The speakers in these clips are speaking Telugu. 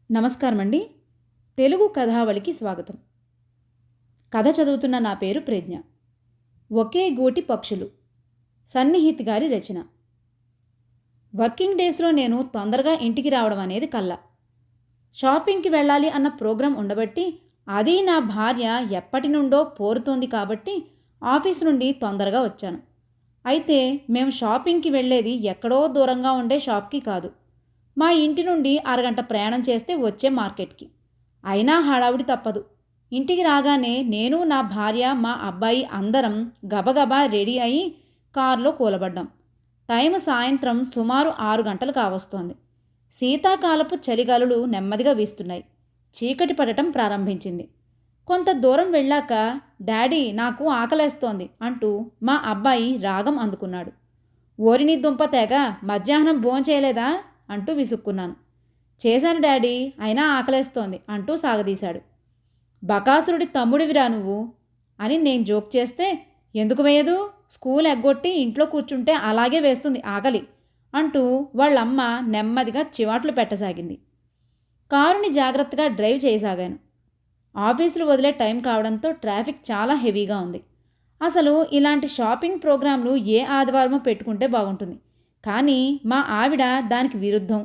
నమస్కారం అండి. తెలుగు కథావళికి స్వాగతం. కథ చదువుతున్న నా పేరు ప్రజ్ఞ. ఒకే గూటి పక్షులు, సన్నిహిత్ గారి రచన. వర్కింగ్ డేస్లో నేను తొందరగా ఇంటికి రావడం అనేది కల్ల. షాపింగ్కి వెళ్ళాలి అన్న ప్రోగ్రాం ఉండబట్టి, అది నా భార్య ఎప్పటి నుండో పోరుతోంది కాబట్టి ఆఫీస్ నుండి తొందరగా వచ్చాను. అయితే మేము షాపింగ్కి వెళ్ళేది ఎక్కడో దూరంగా ఉండే షాప్కి కాదు, మా ఇంటి నుండి అరగంట ప్రయాణం చేస్తే వచ్చే మార్కెట్కి. అయినా హడావుడి తప్పదు. ఇంటికి రాగానే నేను, నా భార్య, మా అబ్బాయి అందరం గబగబా రెడీ అయి కారులో కూలబడ్డాం. టైం సాయంత్రం సుమారు 6 గంటలు కావస్తోంది. శీతాకాలపు చలిగాలులు నెమ్మదిగా వీస్తున్నాయి. చీకటి పడటం ప్రారంభించింది. కొంత దూరం వెళ్ళాక, డాడీ నాకు ఆకలేస్తోంది అంటూ మా అబ్బాయి రాగం అందుకున్నాడు. ఓరిని దుంప తెగ, మధ్యాహ్నం భోంచేయలేదా అంటూ విసుక్కున్నాను. చేశాను డాడీ, అయినా ఆకలేస్తోంది అంటూ సాగదీశాడు. బకాసురుడి తమ్ముడివిరా నువ్వు అని నేను జోక్ చేస్తే, ఎందుకు వేయదు, స్కూల్ ఎగ్గొట్టి ఇంట్లో కూర్చుంటే అలాగే వేస్తుంది ఆకలి అంటూ వాళ్ళమ్మ నెమ్మదిగా చివాట్లు పెట్టసాగింది. కారుని జాగ్రత్తగా డ్రైవ్ చేయసాగాను. ఆఫీసులు వదిలే టైం కావడంతో ట్రాఫిక్ చాలా హెవీగా ఉంది. అసలు ఇలాంటి షాపింగ్ ప్రోగ్రాంలు ఏ ఆదివారమో పెట్టుకుంటే బాగుంటుంది, కానీ మా ఆవిడ దానికి విరుద్ధం.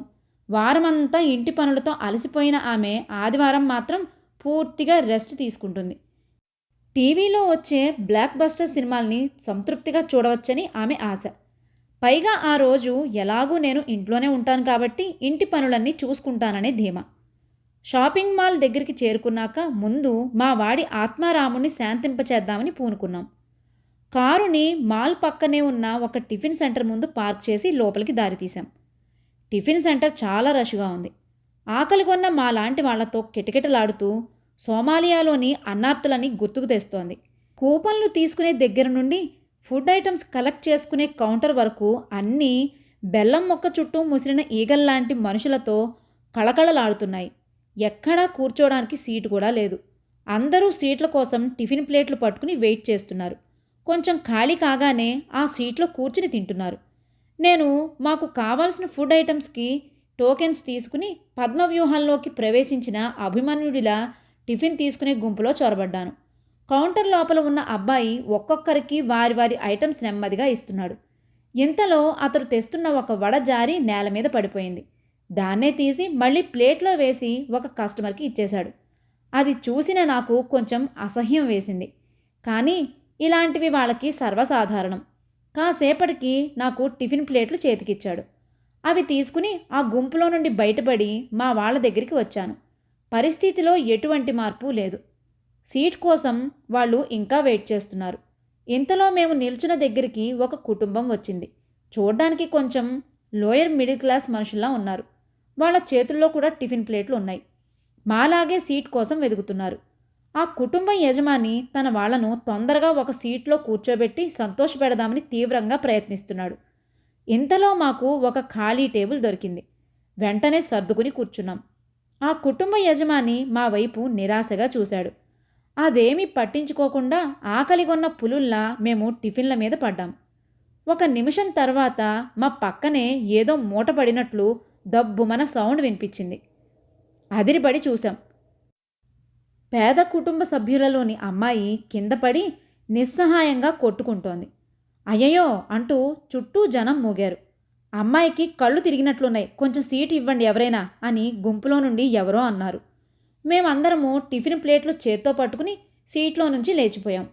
వారమంతా ఇంటి పనులతో అలసిపోయిన ఆమె ఆదివారం మాత్రం పూర్తిగా రెస్ట్ తీసుకుంటుంది. టీవీలో వచ్చే బ్లాక్ బస్టర్ సినిమాల్ని సంతృప్తిగా చూడవచ్చని ఆమె ఆశ. పైగా ఆ రోజు ఎలాగూ నేను ఇంట్లోనే ఉంటాను కాబట్టి ఇంటి పనులన్నీ చూసుకుంటాననే ధీమా. షాపింగ్ మాల్ దగ్గరికి చేరుకున్నాక ముందు మా వాడి ఆత్మారాముని శాంతింపచేద్దామని పూనుకున్నాం. కారుని మాల్ పక్కనే ఉన్న ఒక టిఫిన్ సెంటర్ ముందు పార్క్ చేసి లోపలికి దారితీశాం. టిఫిన్ సెంటర్ చాలా రష్గా ఉంది. ఆకలి కొన్న మా లాంటి వాళ్లతో కిటకిటలాడుతూ సోమాలియాలోని అన్నార్తులని గుర్తుకు తెస్తోంది. కూపన్లు తీసుకునే దగ్గర నుండి ఫుడ్ ఐటమ్స్ కలెక్ట్ చేసుకునే కౌంటర్ వరకు అన్నీ బెల్లం మొక్క చుట్టూ ముసిరిన ఈగల్లాంటి మనుషులతో కళకళలాడుతున్నాయి. ఎక్కడా కూర్చోడానికి సీటు కూడా లేదు. అందరూ సీట్ల కోసం టిఫిన్ ప్లేట్లు పట్టుకుని వెయిట్ చేస్తున్నారు. కొంచెం ఖాళీ కాగానే ఆ సీట్లో కూర్చుని తింటున్నారు. నేను మాకు కావాల్సిన ఫుడ్ ఐటమ్స్కి టోకెన్స్ తీసుకుని పద్మవ్యూహంలోకి ప్రవేశించిన అభిమన్యుడిలా టిఫిన్ తీసుకునే గుంపులో చొరబడ్డాను. కౌంటర్ లోపల ఉన్న అబ్బాయి ఒక్కొక్కరికి వారి వారి ఐటమ్స్ నెమ్మదిగా ఇస్తున్నాడు. ఇంతలో అతడు తెస్తున్న ఒక వడ జారి నేల మీద పడిపోయింది. దాన్నే తీసి మళ్ళీ ప్లేట్లో వేసి ఒక కస్టమర్కి ఇచ్చేశాడు. అది చూసిన నాకు కొంచెం అసహ్యం వేసింది. కానీ ఇలాంటివి వాళ్ళకి సర్వసాధారణం. కాసేపటికి నాకు టిఫిన్ ప్లేట్లు చేతికిచ్చాడు. అవి తీసుకుని ఆ గుంపులో నుండి బయటపడి మా వాళ్ళ దగ్గరికి వచ్చాను. పరిస్థితిలో ఎటువంటి మార్పు లేదు. సీట్ కోసం వాళ్ళు ఇంకా వెయిట్ చేస్తున్నారు. ఇంతలో మేము నిల్చున్న దగ్గరికి ఒక కుటుంబం వచ్చింది. చూడ్డానికి కొంచెం లోయర్ మిడిల్ క్లాస్ మనుషుల్లా ఉన్నారు. వాళ్ళ చేతుల్లో కూడా టిఫిన్ ప్లేట్లు ఉన్నాయి. మాలాగే సీట్ కోసం వెతుకుతున్నారు. ఆ కుటుంబం యజమాని తన వాళ్లను తొందరగా ఒక సీట్లో కూర్చోబెట్టి సంతోషపెడదామని తీవ్రంగా ప్రయత్నిస్తున్నాడు. ఇంతలో మాకు ఒక ఖాళీ టేబుల్ దొరికింది. వెంటనే సర్దుకుని కూర్చున్నాం. ఆ కుటుంబ యజమాని మా వైపు నిరాశగా చూశాడు. అదేమీ పట్టించుకోకుండా ఆకలిగొన్న పులుల్లా మేము టిఫిన్ల మీద పడ్డాం. ఒక నిమిషం తర్వాత మా పక్కనే ఏదో మూట పడినట్లు దబ్బుమన సౌండ్ వినిపించింది. అదిరిపడి చూశాం. పేద కుటుంబ సభ్యులలోని అమ్మాయి కిందపడి నిస్సహాయంగా కొట్టుకుంటోంది. అయ్యయ్యో అంటూ చుట్టూ జనం మూగారు. అమ్మాయికి కళ్ళు తిరిగినట్లున్నాయి, కొంచెం సీటు ఇవ్వండి ఎవరైనా అని గుంపులో నుండి ఎవరో అన్నారు. మేమందరము టిఫిన్ ప్లేట్లు చేత్తో పట్టుకుని సీట్లో నుంచి లేచిపోయాం.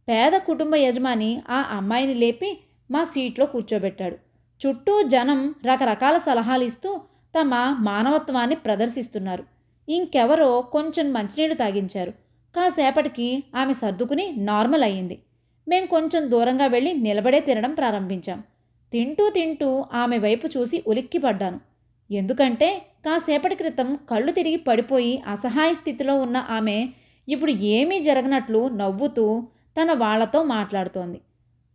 పేద కుటుంబ యజమాని ఆ అమ్మాయిని లేపి మా సీట్లో కూర్చోబెట్టాడు. చుట్టూ జనం రకరకాల సలహాలు ఇస్తూ తమ మానవత్వాన్ని ప్రదర్శిస్తున్నారు. ఇంకెవరో కొంచెం మంచినీళ్ళు తాగించారు. కాసేపటికి ఆమె సర్దుకుని నార్మల్ అయ్యింది. మేం కొంచెం దూరంగా వెళ్ళి నిలబడే తినడం ప్రారంభించాం. తింటూ తింటూ ఆమె వైపు చూసి ఉలిక్కిపడ్డాను. ఎందుకంటే కాసేపటి క్రితం కళ్ళు తిరిగి పడిపోయి అసహాయ స్థితిలో ఉన్న ఆమె ఇప్పుడు ఏమీ జరగనట్లు నవ్వుతూ తన వాళ్లతో మాట్లాడుతోంది.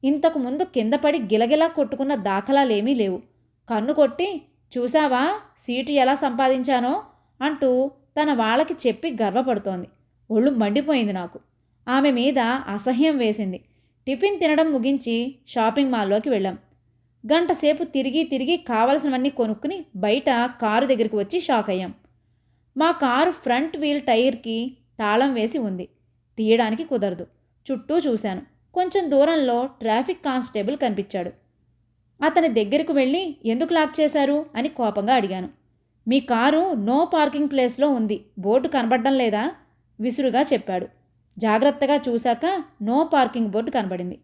ఇంతకుముందు కింద పడి గిలగిలా కొట్టుకున్న దాఖలాలేమీ లేవు. కన్ను కొట్టి, చూసావా సీటు ఎలా సంపాదించానో అంటూ తన వాళ్ళకి చెప్పి గర్వపడుతోంది. ఒళ్ళు మండిపోయింది నాకు. ఆమె మీద అసహ్యం వేసింది. టిఫిన్ తినడం ముగించి షాపింగ్ మాల్లోకి వెళ్ళాం. గంటసేపు తిరిగి తిరిగి కావలసినవన్నీ కొనుక్కుని బయట కారు దగ్గరికి వచ్చి షాక్ అయ్యాం. మా కారు ఫ్రంట్ వీల్ టైర్కి తాళం వేసి ఉంది. తీయడానికి కుదరదు. చుట్టూ చూశాను. కొంచెం దూరంలో ట్రాఫిక్ కానిస్టేబుల్ కనిపించాడు. అతని దగ్గరకు వెళ్ళి ఎందుకు లాక్ చేశారు అని కోపంగా అడిగాను. మీ కారు నో పార్కింగ్ ప్లేస్లో ఉంది, బోర్డు కనబడడం లేదా? విసురుగా చెప్పాడు. జాగ్రత్తగా చూశాక నో పార్కింగ్ బోర్డు కనబడింది.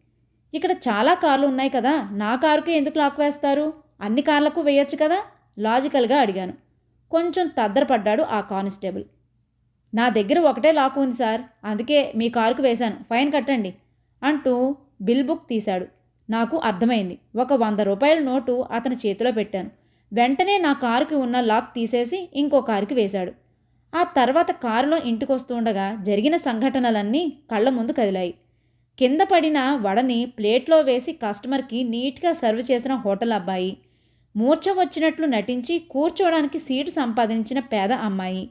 ఇక్కడ చాలా కార్లు ఉన్నాయి కదా, నా కారుకే ఎందుకు లాక్ వేస్తారు? అన్ని కార్లకు వేయొచ్చు కదా? లాజికల్గా అడిగాను. కొంచెం తద్దరపడ్డాడు ఆ కానిస్టేబుల్. నా దగ్గర ఒకటే లాక్ ఉంది సార్, అందుకే మీ కారుకు వేశాను, ఫైన్ కట్టండి అంటూ బిల్ బుక్ తీశాడు. నాకు అర్థమైంది. ఒక 100 రూపాయల నోటు అతని చేతిలో పెట్టాను. వెంటనే నా కారుకి ఉన్న లాక్ తీసేసి ఇంకో కారుకి వేశాడు. ఆ తర్వాత కారులో ఇంటికొస్తుండగా జరిగిన సంఘటనలన్నీ కళ్ళ ముందు కదిలాయి. కింద పడిన వడని ప్లేట్లో వేసి కస్టమర్కి నీట్గా సర్వ్ చేసిన హోటల్ అబ్బాయి, మూర్ఛ వచ్చినట్లు నటించి కూర్చోడానికి సీటు సంపాదించిన పేద అమ్మాయి,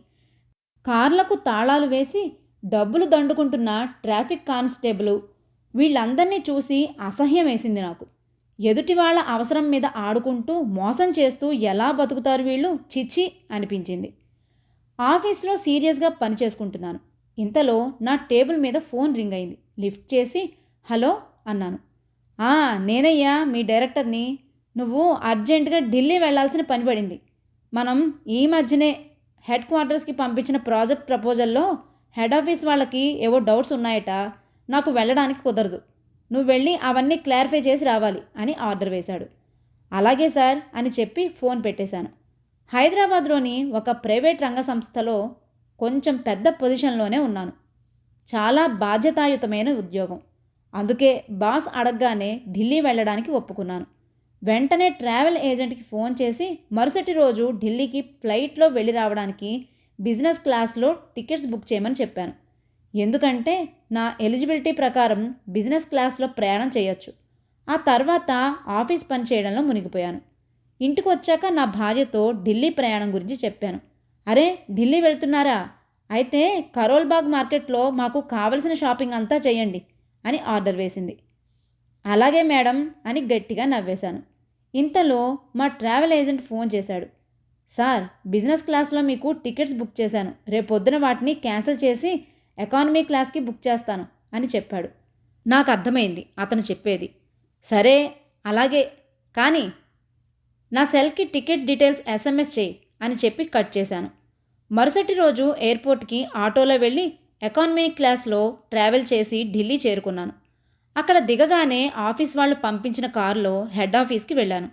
కార్లకు తాళాలు వేసి డబ్బులు దండుకుంటున్న ట్రాఫిక్ కానిస్టేబుల్, వీళ్ళందరినీ చూసి అసహ్యం వేసింది నాకు. ఎదుటి వాళ్ళ అవసరం మీద ఆడుకుంటూ మోసం చేస్తూ ఎలా బతుకుతారు వీళ్ళు, చిచి అనిపించింది. ఆఫీస్లో సీరియస్గా పని చేసుకుంటున్నాను. ఇంతలో నా టేబుల్ మీద ఫోన్ రింగ్ అయింది. లిఫ్ట్ చేసి హలో అన్నాను. నేనయ్యా మీ డైరెక్టర్ని. నువ్వు అర్జెంటుగా ఢిల్లీ వెళ్లాల్సిన పని పడింది. మనం ఈ మధ్యనే హెడ్ క్వార్టర్స్కి పంపించిన ప్రాజెక్ట్ ప్రపోజల్లో హెడ్ ఆఫీస్ వాళ్ళకి ఏవో డౌట్స్ ఉన్నాయట, నాకు వెళ్ళడానికి కుదరదు, నువ్వు వెళ్ళి అవన్నీ క్లారిఫై చేసి రావాలి అని ఆర్డర్ వేశాడు. అలాగే సార్ అని చెప్పి ఫోన్ పెట్టేశాను. హైదరాబాద్లోని ఒక ప్రైవేట్ రంగ సంస్థలో కొంచెం పెద్ద పొజిషన్లోనే ఉన్నాను. చాలా బాధ్యతాయుతమైన ఉద్యోగం. అందుకే బాస్ అడగగానే ఢిల్లీ వెళ్ళడానికి ఒప్పుకున్నాను. వెంటనే ట్రావెల్ ఏజెంట్కి ఫోన్ చేసి మరుసటి రోజు ఢిల్లీకి ఫ్లైట్లో వెళ్ళి రావడానికి బిజినెస్ క్లాస్లో టికెట్స్ బుక్ చేయమని చెప్పాను. ఎందుకంటే నా ఎలిజిబిలిటీ ప్రకారం బిజినెస్ క్లాస్లో ప్రయాణం చేయొచ్చు. ఆ తర్వాత ఆఫీస్ పని చేయడంలో మునిగిపోయాను. ఇంటికి వచ్చాక నా భార్యతో ఢిల్లీ ప్రయాణం గురించి చెప్పాను. అరే ఢిల్లీ వెళ్తున్నారా? అయితే కరోల్బాగ్ మార్కెట్లో మాకు కావలసిన షాపింగ్ అంతా చేయండి అని ఆర్డర్ వేసింది. అలాగే మేడం అని గట్టిగా నవ్వేశాను. ఇంతలో మా ట్రావెల్ ఏజెంట్ ఫోన్ చేశాడు. సార్ బిజినెస్ క్లాస్లో మీకు టికెట్స్ బుక్ చేశాను, రేపొద్దున వాటిని క్యాన్సిల్ చేసి ఎకానమీ క్లాస్కి బుక్ చేస్తాను అని చెప్పాడు. నాకు అర్థమైంది అతను చెప్పేది. సరే అలాగే, కానీ నా సెల్కి టికెట్ డీటెయిల్స్ SMS చేయి అని చెప్పి కట్ చేశాను. మరుసటి రోజు ఎయిర్పోర్ట్కి ఆటోలో వెళ్ళి ఎకానమీ క్లాస్లో ట్రావెల్ చేసి ఢిల్లీ చేరుకున్నాను. అక్కడ దిగగానే ఆఫీస్ వాళ్ళు పంపించిన కారులో హెడ్ ఆఫీస్కి వెళ్ళాను.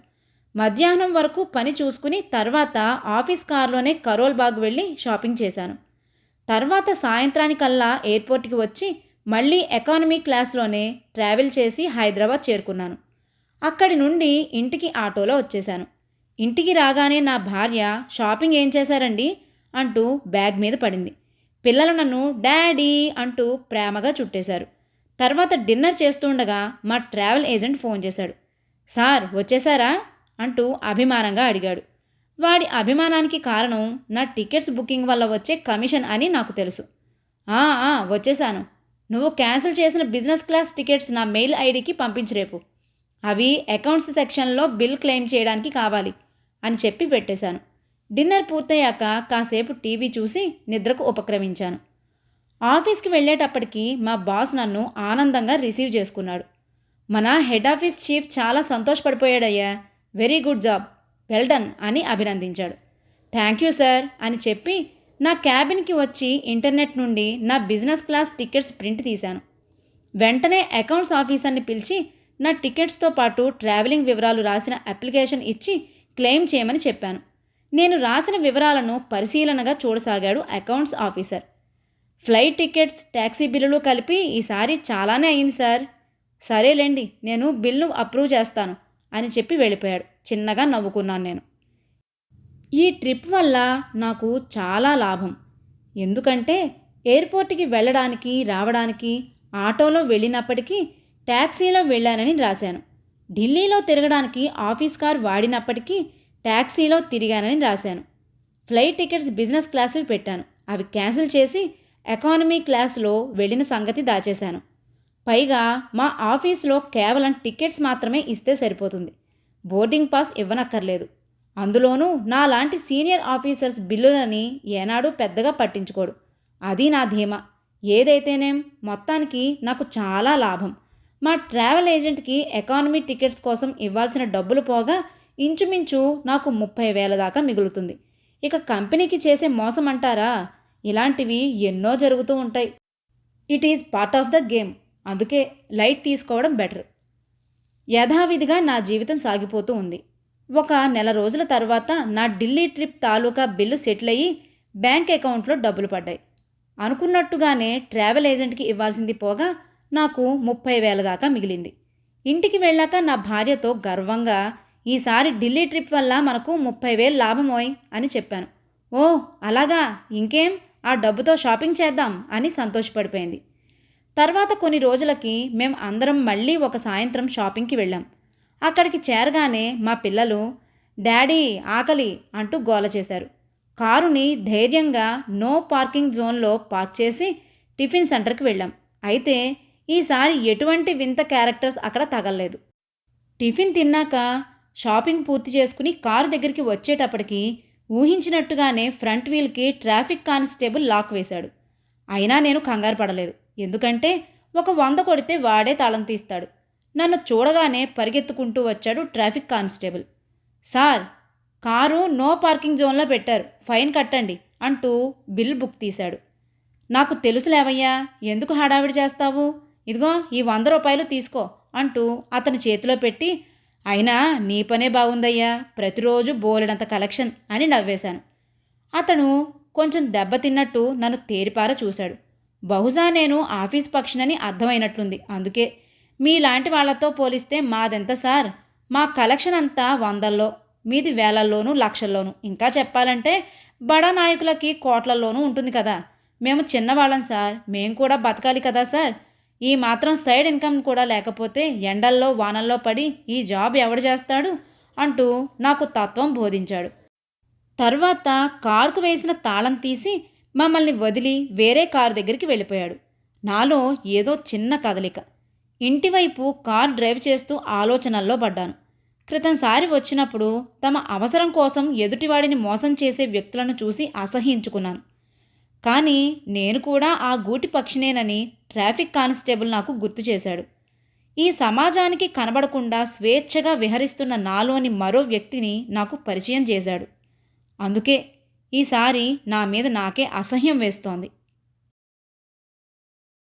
మధ్యాహ్నం వరకు పని చూసుకుని తర్వాత ఆఫీస్ కారులోనే కరోల్బాగ్ వెళ్ళి షాపింగ్ చేశాను. తర్వాత సాయంత్రానికల్లా ఎయిర్పోర్ట్కి వచ్చి మళ్ళీ ఎకానమీ క్లాస్లోనే ట్రావెల్ చేసి హైదరాబాద్ చేరుకున్నాను. అక్కడి నుండి ఇంటికి ఆటోలో వచ్చేశాను. ఇంటికి రాగానే నా భార్య షాపింగ్ ఏం చేశారండి అంటూ బ్యాగ్ మీద పడింది. పిల్లలు నన్ను డాడీ అంటూ ప్రేమగా చుట్టేశారు. తర్వాత డిన్నర్ చేస్తుండగా మా ట్రావెల్ ఏజెంట్ ఫోన్ చేశాడు. సార్ వచ్చేశారా అంటూ అభిమానంగా అడిగాడు. వాడి కారణం నా టికెట్స్ బుకింగ్ వల్ల వచ్చే కమిషన్ అని నాకు తెలుసు. వచ్చేశాను. నువ్వు క్యాన్సిల్ చేసిన బిజినెస్ క్లాస్ టికెట్స్ నా మెయిల్ ఐడికి పంపించు రేపు. అవి అకౌంట్స్ సెక్షన్లో బిల్ క్లెయిమ్ చేయడానికి కావాలి అని చెప్పి పెట్టేశాను. డిన్నర్ పూర్తయ్యాక కాసేపు టీవీ చూసి నిద్రకు ఉపక్రమించాను. ఆఫీస్కి వెళ్ళేటప్పటికి మా బాస్ నన్ను ఆనందంగా రిసీవ్ చేసుకున్నాడు. మన హెడ్ ఆఫీస్ చీఫ్ చాలా సంతోషపడిపోయాడయ్యా, very good job, well done అని అభినందించాడు. థ్యాంక్ యూ సార్ అని చెప్పి నా క్యాబిన్కి వచ్చి ఇంటర్నెట్ నుండి నా బిజినెస్ క్లాస్ టికెట్స్ ప్రింట్ తీశాను. వెంటనే అకౌంట్స్ ఆఫీసర్ని పిలిచి నా టికెట్స్తో పాటు ట్రావెలింగ్ వివరాలు రాసిన అప్లికేషన్ ఇచ్చి క్లెయిమ్ చేయమని చెప్పాను. నేను రాసిన వివరాలను పరిశీలనగా చూడసాగాడు accounts officer. Flight tickets, taxi బిల్లులు కలిపి ఈసారి చాలానే అయింది సార్. సరేలేండి, నేను బిల్లు అప్రూవ్ చేస్తాను అని చెప్పి వెళ్ళిపోయాడు. చిన్నగా నవ్వుకున్నాను నేను. ఈ ట్రిప్ వల్ల నాకు చాలా లాభం. ఎందుకంటే ఎయిర్పోర్ట్కి వెళ్ళడానికి రావడానికి ఆటోలో వెళ్ళినప్పటికీ ట్యాక్సీలో వెళ్ళానని రాశాను. ఢిల్లీలో తిరగడానికి ఆఫీస్ కార్ వాడినప్పటికీ ట్యాక్సీలో తిరిగానని రాశాను. ఫ్లైట్ టికెట్స్ బిజినెస్ క్లాసులు పెట్టాను, అవి క్యాన్సిల్ చేసి ఎకానమీ క్లాస్లో వెళ్ళిన సంగతి దాచేశాను. పైగా మా ఆఫీస్లో కేవలం టికెట్స్ మాత్రమే ఇస్తే సరిపోతుంది, బోర్డింగ్ పాస్ ఇవ్వనక్కర్లేదు. అందులోనూ నాలాంటి సీనియర్ ఆఫీసర్స్ బిల్లులని ఏనాడూ పెద్దగా పట్టించుకోడు. అది నా ధీమా. ఏదైతేనేం మొత్తానికి నాకు చాలా లాభం. మా ట్రావెల్ ఏజెంట్కి ఎకానమీ టికెట్స్ కోసం ఇవ్వాల్సిన డబ్బులు పోగా ఇంచుమించు నాకు 30,000 దాకా మిగులుతుంది. ఇక కంపెనీకి చేసే మోసం అంటారా? ఇలాంటివి ఎన్నో జరుగుతూ ఉంటాయి. It is part of the game. అందుకే లైట్ తీసుకోవడం బెటర్. యథావిధిగా నా జీవితం సాగిపోతూ ఉంది. ఒక నెల రోజుల తర్వాత నా ఢిల్లీ ట్రిప్ తాలూకా బిల్లు సెటిల్ అయ్యి బ్యాంక్ అకౌంట్లో డబ్బులు పడ్డాయి. అనుకున్నట్టుగానే ట్రావెల్ ఏజెంట్కి ఇవ్వాల్సింది పోగా నాకు 30,000 దాకా మిగిలింది. ఇంటికి వెళ్ళాక నా భార్యతో గర్వంగా, ఈసారి ఢిల్లీ ట్రిప్ వల్ల మనకు 30,000 లాభమోయ్ అని చెప్పాను. ఓ అలాగా, ఇంకేం, ఆ డబ్బుతో షాపింగ్ చేద్దాం అని సంతోషపడిపోయింది. తర్వాత కొన్ని రోజులకి మేం అందరం మళ్ళీ ఒక సాయంత్రం షాపింగ్కి వెళ్ళాం. అక్కడికి చేరగానే మా పిల్లలు డాడీ ఆకలి అంటూ గోల చేశారు. కారుని ధైర్యంగా నో పార్కింగ్ జోన్లో పార్క్ చేసి టిఫిన్ సెంటర్కి వెళ్ళాం. అయితే ఈసారి ఎటువంటి వింత క్యారెక్టర్స్ అక్కడ తగలలేదు. టిఫిన్ తిన్నాక షాపింగ్ పూర్తి చేసుకుని కారు దగ్గరికి వచ్చేటప్పటికి ఊహించినట్టుగానే ఫ్రంట్ వీల్కి ట్రాఫిక్ కానిస్టేబుల్ లాక్ వేశాడు. అయినా నేను కంగారు పడలేదు. ఎందుకంటే ఒక 100 కొడితే వాడే తాళం తీస్తాడు. నన్ను చూడగానే పరిగెత్తుకుంటూ వచ్చాడు traffic constable. Sir, car no parking జోన్లో పెట్టారు, ఫైన్ కట్టండి అంటూ బిల్ బుక్ తీశాడు. నాకు తెలుసులేవయ్యా, ఎందుకు హడావిడి చేస్తావు, ఇదిగో ఈ 100 రూపాయలు తీసుకో అంటూ అతని చేతిలో పెట్టి, అయినా నీ పనే బాగుందయ్యా, ప్రతిరోజు బోలెడంత కలెక్షన్ అని నవ్వేశాను. అతను కొంచెం దెబ్బతిన్నట్టు నన్ను తేరిపార చూశాడు. బహుశా నేను ఆఫీస్ పక్షినని అర్థమైనట్లుంది. అందుకే, మీలాంటి వాళ్లతో పోలిస్తే మాదెంత సార్, మా కలెక్షన్ అంతా వందల్లో, మీది వేలల్లోనూ లక్షల్లోనూ, ఇంకా చెప్పాలంటే బడా నాయకులకి కోట్లల్లోనూ ఉంటుంది కదా. మేము చిన్నవాళ్ళం సార్, మేం కూడా బతకాలి కదా సార్. ఈ మాత్రం సైడ్ ఇన్కమ్ కూడా లేకపోతే ఎండల్లో వానల్లో పడి ఈ జాబ్ ఎవడు చేస్తాడు అంటూ నాకు తత్వం బోధించాడు. తర్వాత కారుకు వేసిన తాళం తీసి మమ్మల్ని వదిలి వేరే కారు దగ్గరికి వెళ్ళిపోయాడు. నాలో ఏదో చిన్న కదలిక. ఇంటివైపు కారు డ్రైవ్ చేస్తూ ఆలోచనల్లో పడ్డాను. క్రితంసారి వచ్చినప్పుడు తమ అవసరం కోసం ఎదుటివాడిని మోసం చేసే వ్యక్తులను చూసి అసహ్యించుకున్నాను. కానీ నేను కూడా ఆ గూటి పక్షినేనని ట్రాఫిక్ కానిస్టేబుల్ నాకు గుర్తు చేశాడు. ఈ సమాజానికి కనబడకుండా స్వేచ్ఛగా విహరిస్తున్న నాలోని మరో వ్యక్తిని నాకు పరిచయం చేశాడు. అందుకే ఈసారి నా మీద నాకే అసహ్యం వేస్తోంది.